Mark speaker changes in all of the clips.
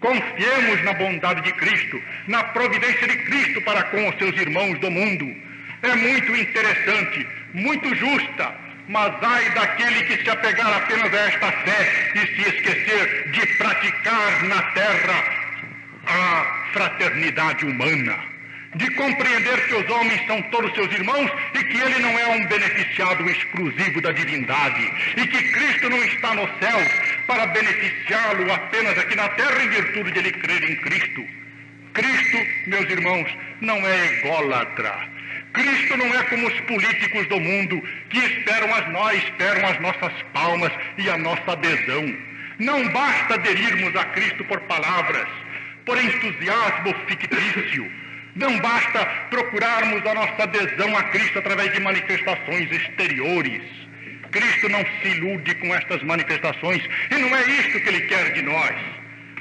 Speaker 1: Confiemos na bondade de Cristo, na providência de Cristo para com os seus irmãos do mundo. É muito interessante, muito justa, mas ai daquele que se apegar apenas a esta fé e se esquecer de praticar na terra a fraternidade humana, de compreender que os homens são todos seus irmãos e que ele não é um beneficiado exclusivo da divindade e que Cristo não está nos céus para beneficiá-lo apenas aqui na terra em virtude de ele crer em Cristo. Cristo, meus irmãos, não é ególatra. Cristo não é como os políticos do mundo que esperam as nossas palmas e a nossa adesão. Não basta aderirmos a Cristo por palavras, por entusiasmo fictício. Não basta procurarmos a nossa adesão a Cristo através de manifestações exteriores. Cristo não se ilude com estas manifestações e não é isto que Ele quer de nós.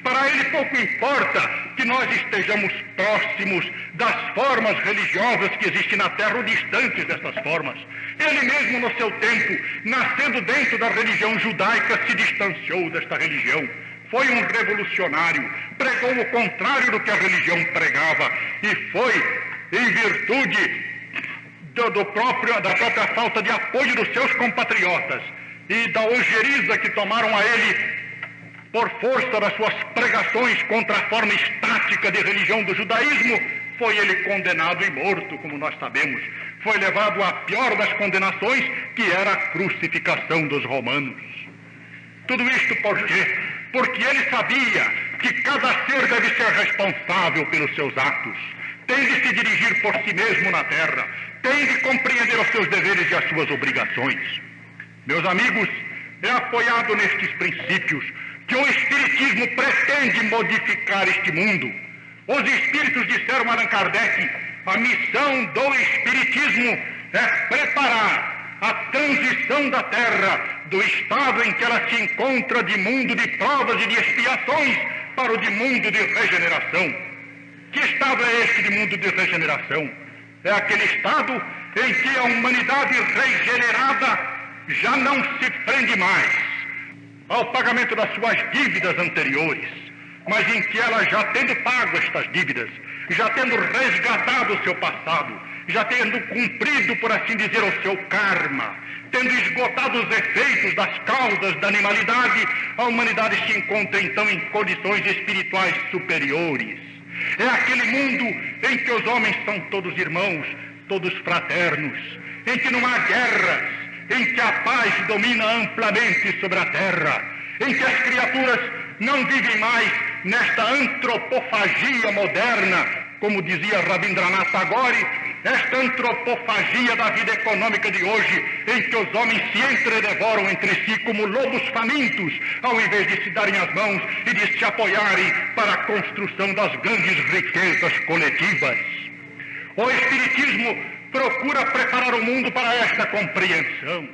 Speaker 1: Para Ele pouco importa que nós estejamos próximos das formas religiosas que existem na terra ou distantes dessas formas. Ele mesmo, no seu tempo, nascendo dentro da religião judaica, se distanciou desta religião. Foi um revolucionário, pregou o contrário do que a religião pregava e foi em virtude da própria falta de apoio dos seus compatriotas e da ojeriza que tomaram a ele por força das suas pregações contra a forma estática de religião do judaísmo, foi ele condenado e morto, como nós sabemos. Foi levado à pior das condenações, que era a crucificação dos romanos. Tudo isto por quê? Porque ele sabia que cada ser deve ser responsável pelos seus atos, tem de se dirigir por si mesmo na terra, tem de compreender os seus deveres e as suas obrigações. Meus amigos, é apoiado nestes princípios que o Espiritismo pretende modificar este mundo. Os Espíritos disseram a Allan Kardec, a missão do Espiritismo é preparar a transição da Terra do estado em que ela se encontra de mundo de provas e de expiações para o de mundo de regeneração. Que estado é este de mundo de regeneração? É aquele estado em que a humanidade regenerada já não se prende mais ao pagamento das suas dívidas anteriores, mas em que ela, já tendo pago estas dívidas, já tendo resgatado o seu passado, já tendo cumprido, por assim dizer, o seu karma, tendo esgotado os efeitos das causas da animalidade, a humanidade se encontra então em condições espirituais superiores. É aquele mundo em que os homens são todos irmãos, todos fraternos, em que não há guerras, em que a paz domina amplamente sobre a terra, em que as criaturas não vivem mais nesta antropofagia moderna, como dizia Rabindranath Tagore, esta antropofagia da vida econômica de hoje, em que os homens se entredevoram entre si como lobos famintos, ao invés de se darem as mãos e de se apoiarem para a construção das grandes riquezas coletivas. O Espiritismo procura preparar o mundo para esta compreensão,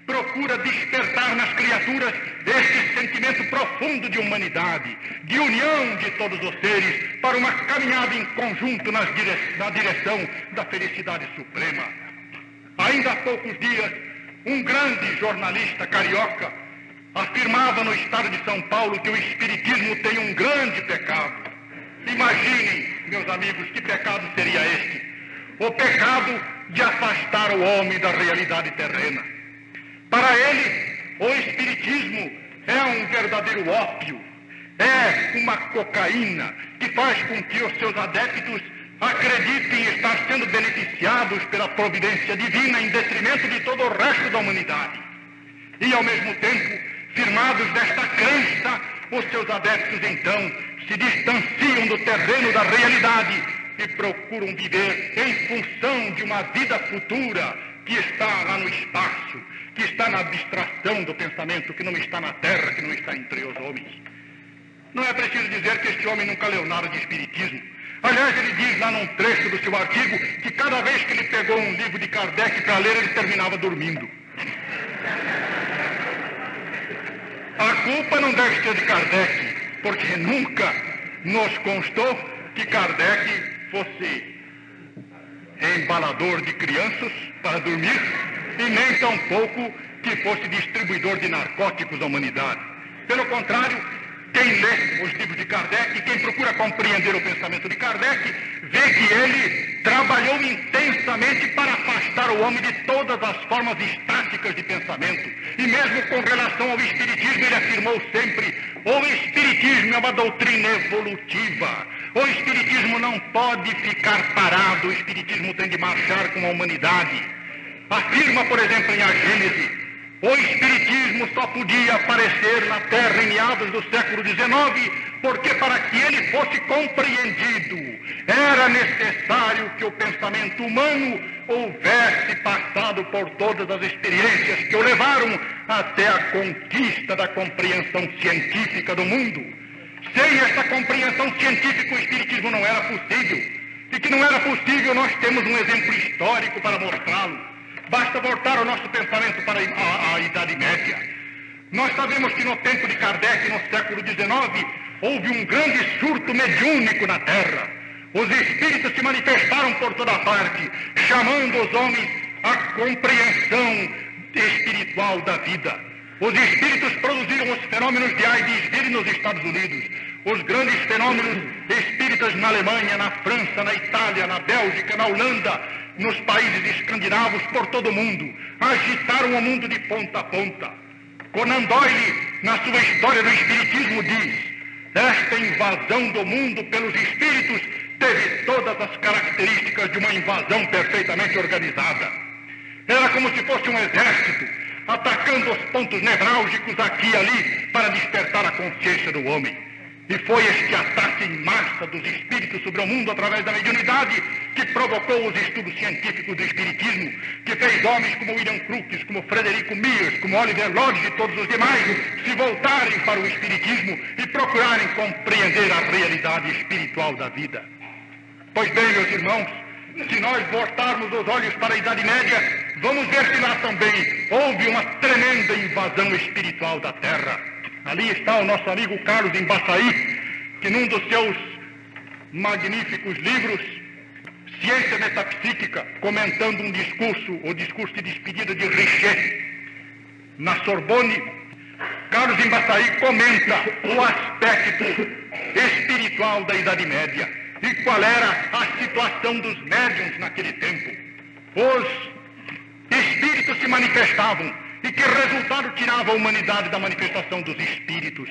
Speaker 1: procura despertar nas criaturas este sentimento profundo de humanidade, de união de todos os seres, para uma caminhada em conjunto na direção da felicidade suprema. Ainda há poucos dias, um grande jornalista carioca afirmava no estado de São Paulo que o Espiritismo tem um grande pecado. Imaginem, meus amigos, que pecado seria este? O pecado de afastar o homem da realidade terrena. Para ele, o Espiritismo é um verdadeiro ópio, é uma cocaína que faz com que os seus adeptos acreditem estar sendo beneficiados pela providência divina em detrimento de todo o resto da humanidade. E, ao mesmo tempo, firmados desta crença, os seus adeptos, então, se distanciam do terreno da realidade e procuram viver em função de uma vida futura que está lá no espaço, que está na abstração do pensamento, que não está na terra, que não está entre os homens. Não é preciso dizer que este homem nunca leu nada de Espiritismo. Aliás, ele diz lá num trecho do seu artigo que cada vez que ele pegou um livro de Kardec para ler, ele terminava dormindo. A culpa não deve ser de Kardec, porque nunca nos constou que Kardec fosse embalador de crianças para dormir e nem tampouco que fosse distribuidor de narcóticos à humanidade. Pelo contrário, quem lê os livros de Kardec compreender o pensamento de Kardec, vê que ele trabalhou intensamente para afastar o homem de todas as formas estáticas de pensamento. E mesmo com relação ao Espiritismo, ele afirmou sempre: o Espiritismo é uma doutrina evolutiva. O Espiritismo não pode ficar parado, o Espiritismo tem de marchar com a humanidade. Afirma, por exemplo, em A Gênese: o Espiritismo só podia aparecer na Terra em meados do século XIX, porque para que ele fosse compreendido, era necessário que o pensamento humano houvesse passado por todas as experiências que o levaram até a conquista da compreensão científica do mundo. Sem essa compreensão científica, o Espiritismo não era possível. E que não era possível, nós temos um exemplo histórico para mostrá-lo. Basta voltar o nosso pensamento para a Idade Média. Nós sabemos que no tempo de Kardec, no século XIX, houve um grande surto mediúnico na Terra. Os espíritos se manifestaram por toda parte, chamando os homens à compreensão espiritual da vida. Os espíritos produziram os fenômenos de Heidesville nos Estados Unidos, os grandes fenômenos espíritas na Alemanha, na França, na Itália, na Bélgica, na Holanda, nos países escandinavos, por todo o mundo, agitaram o mundo de ponta a ponta. Conan Doyle, na sua História do Espiritismo, diz: esta invasão do mundo pelos espíritos teve todas as características de uma invasão perfeitamente organizada. Era como se fosse um exército atacando os pontos nevrálgicos aqui e ali para despertar a consciência do homem. E foi este ataque em massa dos espíritos sobre o mundo através da mediunidade que provocou os estudos científicos do Espiritismo, que fez homens como William Crookes, como Frederico Mears, como Oliver Lodge e todos os demais se voltarem para o Espiritismo e procurarem compreender a realidade espiritual da vida. Pois bem, meus irmãos, se nós voltarmos os olhos para a Idade Média, vamos ver que lá também houve uma tremenda invasão espiritual da Terra. Ali está o nosso amigo Carlos Embaçaí, que num dos seus magníficos livros, Ciência Metapsíquica, comentando um discurso, o discurso de despedida de Richer, na Sorbonne, Carlos Embaçaí comenta o aspecto espiritual da Idade Média e qual era a situação dos médiuns naquele tempo. Os espíritos se manifestavam. E que resultado tirava a humanidade da manifestação dos espíritos?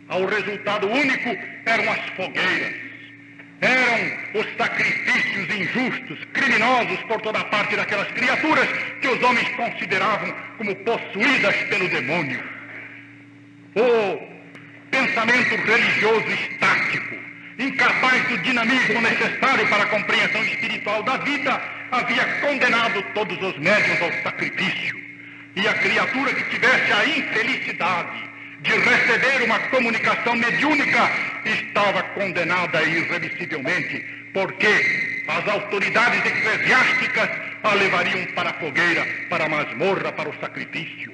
Speaker 1: O resultado único eram as fogueiras, eram os sacrifícios injustos, criminosos por toda parte daquelas criaturas que os homens consideravam como possuídas pelo demônio. O pensamento religioso estático, incapaz do dinamismo necessário para a compreensão espiritual da vida, havia condenado todos os médiuns ao sacrifício. E a criatura que tivesse a infelicidade de receber uma comunicação mediúnica estava condenada irremissivelmente, porque as autoridades eclesiásticas a levariam para a fogueira, para a masmorra, para o sacrifício.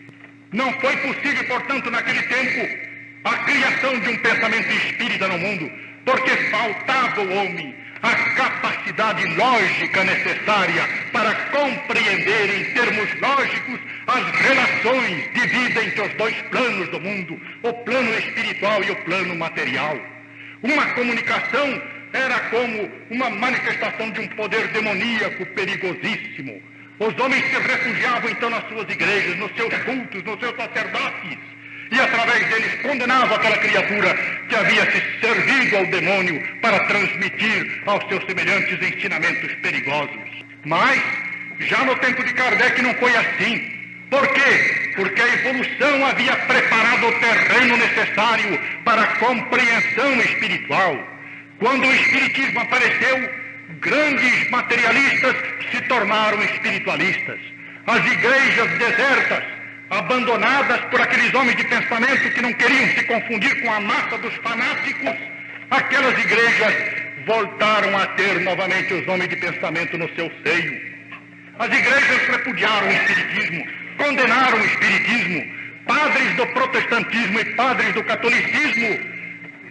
Speaker 1: Não foi possível, portanto, naquele tempo, a criação de um pensamento espírita no mundo, porque faltava ao homem a capacidade lógica necessária para compreender em termos lógicos as relações de vida entre os dois planos do mundo, o plano espiritual e o plano material. Uma comunicação era como uma manifestação de um poder demoníaco perigosíssimo. Os homens se refugiavam então nas suas igrejas, nos seus cultos, nos seus sacerdotes, e através deles condenavam aquela criatura que havia se servido ao demônio para transmitir aos seus semelhantes ensinamentos perigosos. Mas, já no tempo de Kardec não foi assim. Por quê? Porque a evolução havia preparado o terreno necessário para a compreensão espiritual. Quando o espiritismo apareceu, grandes materialistas se tornaram espiritualistas. As igrejas desertas, abandonadas por aqueles homens de pensamento que não queriam se confundir com a massa dos fanáticos, aquelas igrejas voltaram a ter novamente os homens de pensamento no seu seio. As igrejas repudiaram o espiritismo, condenaram o espiritismo. Padres do protestantismo e padres do catolicismo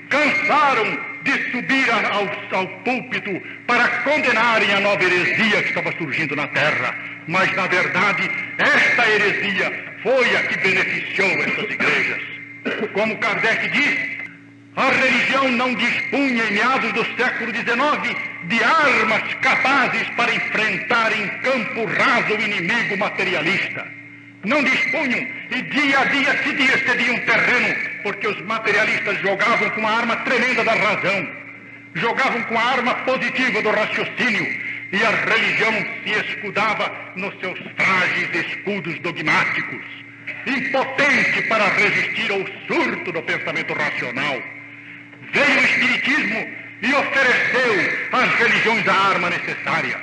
Speaker 1: cansaram de subir ao púlpito para condenarem a nova heresia que estava surgindo na terra. Mas, na verdade, esta heresia foi a que beneficiou essas igrejas. Como Kardec diz, A religião não dispunha, em meados do século XIX, de armas capazes para enfrentar em campo raso o inimigo materialista. Não dispunham, e dia a dia cediam terreno, porque os materialistas jogavam com a arma tremenda da razão, jogavam com a arma positiva do raciocínio, e a religião se escudava nos seus frágeis escudos dogmáticos, impotente para resistir ao surto do pensamento racional. Veio o Espiritismo e ofereceu às religiões a arma necessária.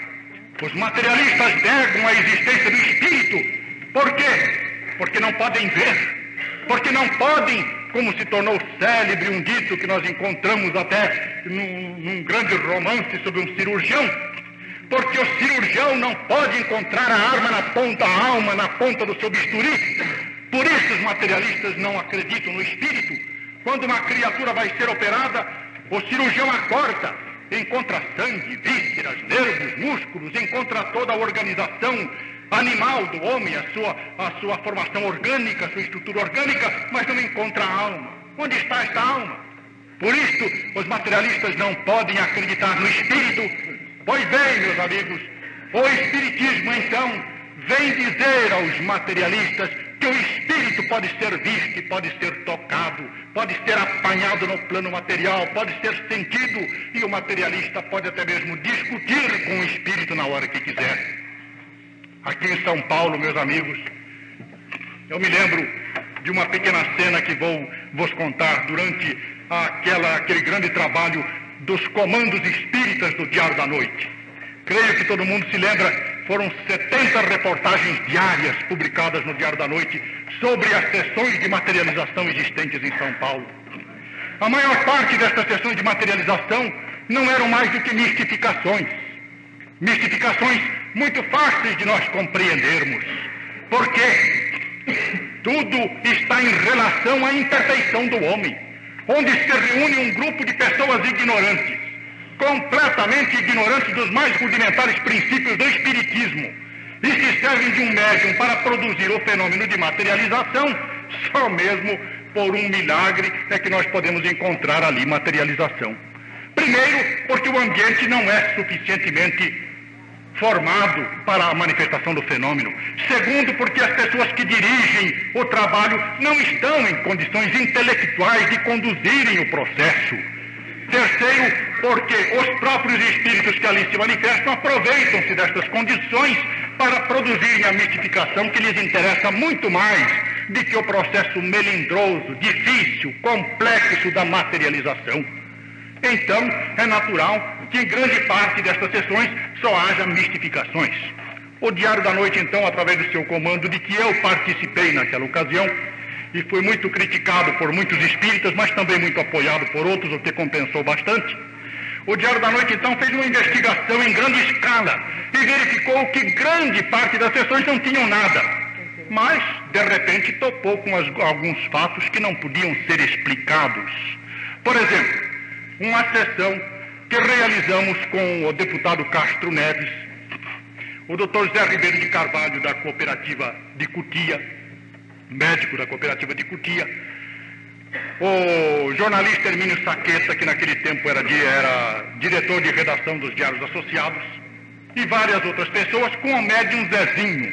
Speaker 1: Os materialistas negam a existência do Espírito. Por quê? Porque não podem ver. Porque não podem, como se tornou célebre um dito que nós encontramos até num grande romance sobre um cirurgião. Porque o cirurgião não pode encontrar a arma na ponta, a alma na ponta do seu bisturi. Por isso os materialistas não acreditam no Espírito. Quando uma criatura vai ser operada, o cirurgião a corta, encontra sangue, vísceras, nervos, músculos, encontra toda a organização animal do homem, a sua formação orgânica, a sua estrutura orgânica, mas não encontra a alma. Onde está esta alma? Por isso, os materialistas não podem acreditar no Espírito. Pois bem, meus amigos, o Espiritismo, então, vem dizer aos materialistas que o Espírito pode ser visto e pode ser tocado, pode ser apanhado no plano material, pode ser sentido, e o materialista pode até mesmo discutir com o Espírito na hora que quiser. Aqui em São Paulo, meus amigos, eu me lembro de uma pequena cena que vou vos contar durante aquele grande trabalho dos comandos espíritas do Diário da Noite. Creio que todo mundo se lembra, foram 70 reportagens diárias publicadas no Diário da Noite sobre as sessões de materialização existentes em São Paulo. A maior parte destas sessões de materialização não eram mais do que mistificações. Mistificações muito fáceis de nós compreendermos, porque tudo está em relação à imperfeição do homem, onde se reúne um grupo de pessoas ignorantes, completamente ignorantes dos mais rudimentares princípios do Espiritismo, e se servem de um médium para produzir o fenômeno de materialização. Só mesmo por um milagre é que nós podemos encontrar ali materialização. Primeiro, porque o ambiente não é suficientemente formado para a manifestação do fenômeno. Segundo, porque as pessoas que dirigem o trabalho não estão em condições intelectuais de conduzirem o processo. Terceiro, porque os próprios espíritos que ali se manifestam aproveitam-se destas condições para produzirem a mistificação que lhes interessa muito mais do que o processo melindroso, difícil, complexo da materialização. Então, é natural que em grande parte destas sessões só haja mistificações. O Diário da Noite, então, através do seu comando, de que eu participei naquela ocasião, e fui muito criticado por muitos espíritas, mas também muito apoiado por outros, o que compensou bastante. O Diário da Noite, então, fez uma investigação em grande escala e verificou que grande parte das sessões não tinham nada, mas, de repente, topou com alguns fatos que não podiam ser explicados. Por exemplo, uma sessão que realizamos com o deputado Castro Neves, o Dr. Zé Ribeiro de Carvalho, da cooperativa de Cutia, médico da cooperativa de Cutia, o jornalista Hermínio Saqueta, que naquele tempo era diretor de redação dos Diários Associados, e várias outras pessoas, com o médium Zezinho.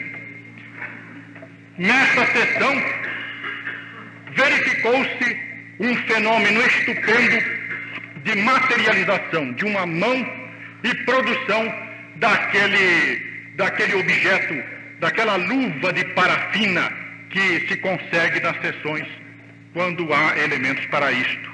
Speaker 1: Nesta sessão, verificou-se um fenômeno estupendo de materialização de uma mão e produção daquele objeto, daquela luva de parafina que se consegue nas sessões quando há elementos para isto.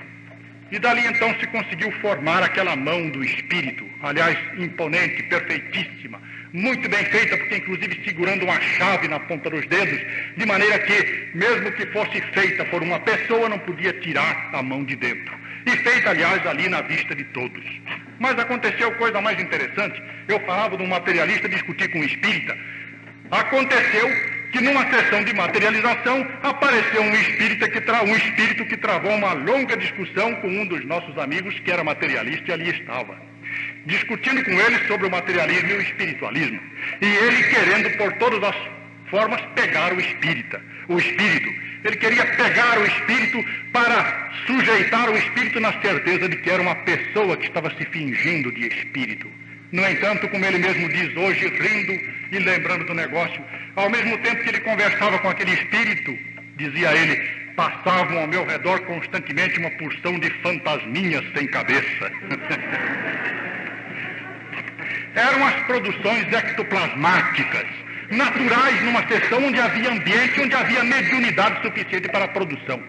Speaker 1: E dali então se conseguiu formar aquela mão do espírito, aliás, imponente, perfeitíssima, muito bem feita, porque inclusive segurando uma chave na ponta dos dedos, de maneira que, mesmo que fosse feita por uma pessoa, não podia tirar a mão de dentro. E feita, aliás, ali na vista de todos. Mas aconteceu coisa mais interessante. Eu falava de um materialista discutir com um espírita. Aconteceu que numa sessão de materialização apareceu um espírito que travou uma longa discussão com um dos nossos amigos que era materialista, e ali estava, discutindo com ele sobre o materialismo e o espiritualismo. E ele querendo por todas as formas, pegar o espírito. Ele queria pegar o espírito para sujeitar o espírito na certeza de que era uma pessoa que estava se fingindo de espírito. No entanto, como ele mesmo diz hoje, rindo e lembrando do negócio, ao mesmo tempo que ele conversava com aquele espírito, dizia ele, passavam ao meu redor constantemente uma porção de fantasminhas sem cabeça. Eram as produções ectoplasmáticas, naturais numa sessão onde havia ambiente, onde havia mediunidade suficiente para a produção.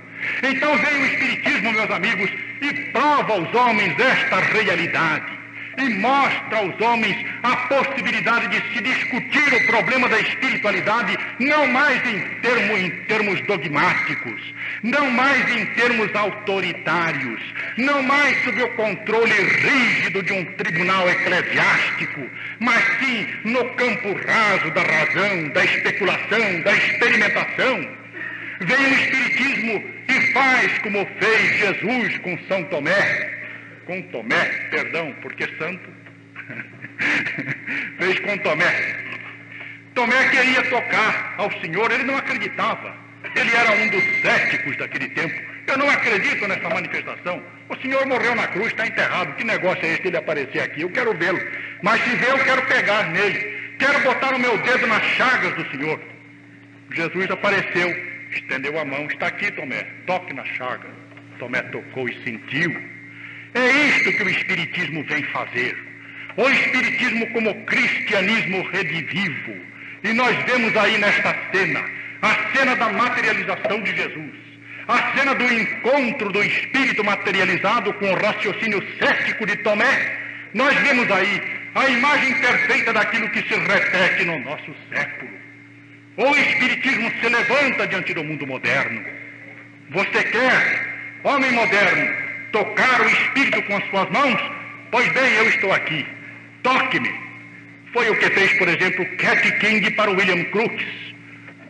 Speaker 1: Então veio o Espiritismo, meus amigos, e prova aos homens esta realidade. E mostra aos homens a possibilidade de se discutir o problema da espiritualidade, não mais em termos dogmáticos, não mais em termos autoritários, não mais sob o controle rígido de um tribunal eclesiástico, mas sim no campo raso da razão, da especulação, da experimentação. Vem o Espiritismo e faz como fez Jesus com São Tomé, porque santo, fez com Tomé. Tomé queria tocar ao Senhor, ele não acreditava, ele era um dos céticos daquele tempo. Eu não acredito nessa manifestação, o Senhor morreu na cruz, está enterrado, que negócio é esse de ele aparecer aqui? Eu quero vê-lo, mas se ver eu quero pegar nele, quero botar o meu dedo nas chagas do Senhor. Jesus apareceu, estendeu a mão, está aqui Tomé, toque na chaga. Tomé tocou e sentiu. É isto que o Espiritismo vem fazer. O Espiritismo como cristianismo redivivo. E nós vemos aí nesta cena, a cena da materialização de Jesus, a cena do encontro do Espírito materializado com o raciocínio cético de Tomé. Nós vemos aí a imagem perfeita daquilo que se repete no nosso século. O Espiritismo se levanta diante do mundo moderno. Você quer, homem moderno, tocar o Espírito com as suas mãos? Pois bem, eu estou aqui. Toque-me. Foi o que fez, por exemplo, Cat King para William Crookes.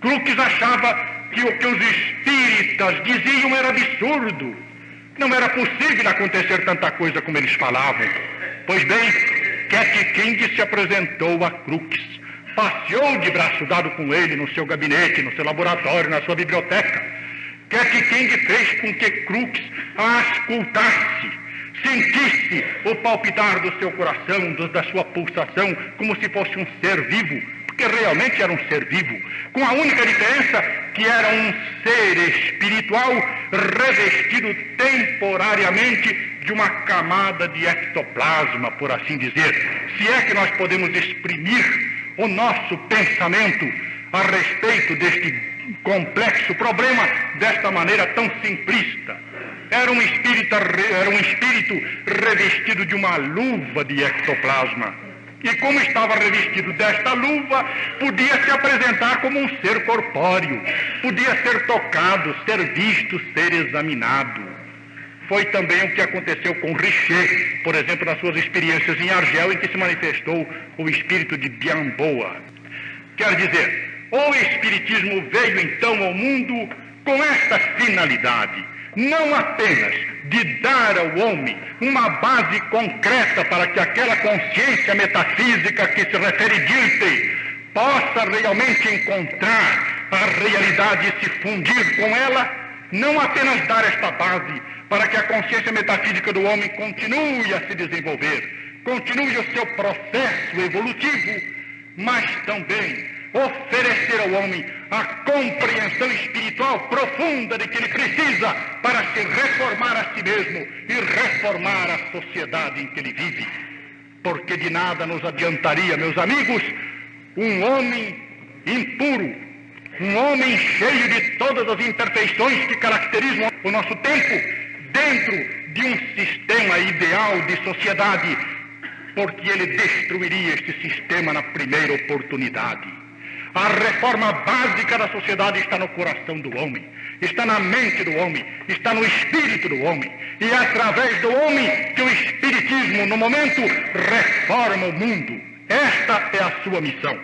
Speaker 1: Crookes achava que o que os espíritas diziam era absurdo. Não era possível acontecer tanta coisa como eles falavam. Pois bem, Cat King se apresentou a Crookes. Passeou de braço dado com ele no seu gabinete, no seu laboratório, na sua biblioteca. Cat King fez com que Crookes a auscultasse, sentisse o palpitar do seu coração, da sua pulsação, como se fosse um ser vivo, porque realmente era um ser vivo, com a única diferença que era um ser espiritual revestido temporariamente de uma camada de ectoplasma, por assim dizer, se é que nós podemos exprimir o nosso pensamento a respeito deste complexo problema desta maneira tão simplista. Era um espírito revestido de uma luva de ectoplasma. E como estava revestido desta luva, podia se apresentar como um ser corpóreo, podia ser tocado, ser visto, ser examinado. Foi também o que aconteceu com Richer, por exemplo, nas suas experiências em Argel, em que se manifestou o espírito de Biamboa. Quer dizer, o Espiritismo veio então ao mundo com esta finalidade, não apenas de dar ao homem uma base concreta para que aquela consciência metafísica que se refere Dilthey possa realmente encontrar a realidade e se fundir com ela, não apenas dar esta base para que a consciência metafísica do homem continue a se desenvolver, continue o seu processo evolutivo, mas também oferecer ao homem a compreensão espiritual profunda de que ele precisa para se reformar a si mesmo e reformar a sociedade em que ele vive. Porque de nada nos adiantaria, meus amigos, um homem impuro, um homem cheio de todas as imperfeições que caracterizam o nosso tempo, dentro de um sistema ideal de sociedade, porque ele destruiria este sistema na primeira oportunidade. A reforma básica da sociedade está no coração do homem, está na mente do homem, está no espírito do homem. E é através do homem que o Espiritismo, no momento, reforma o mundo. Esta é a sua missão.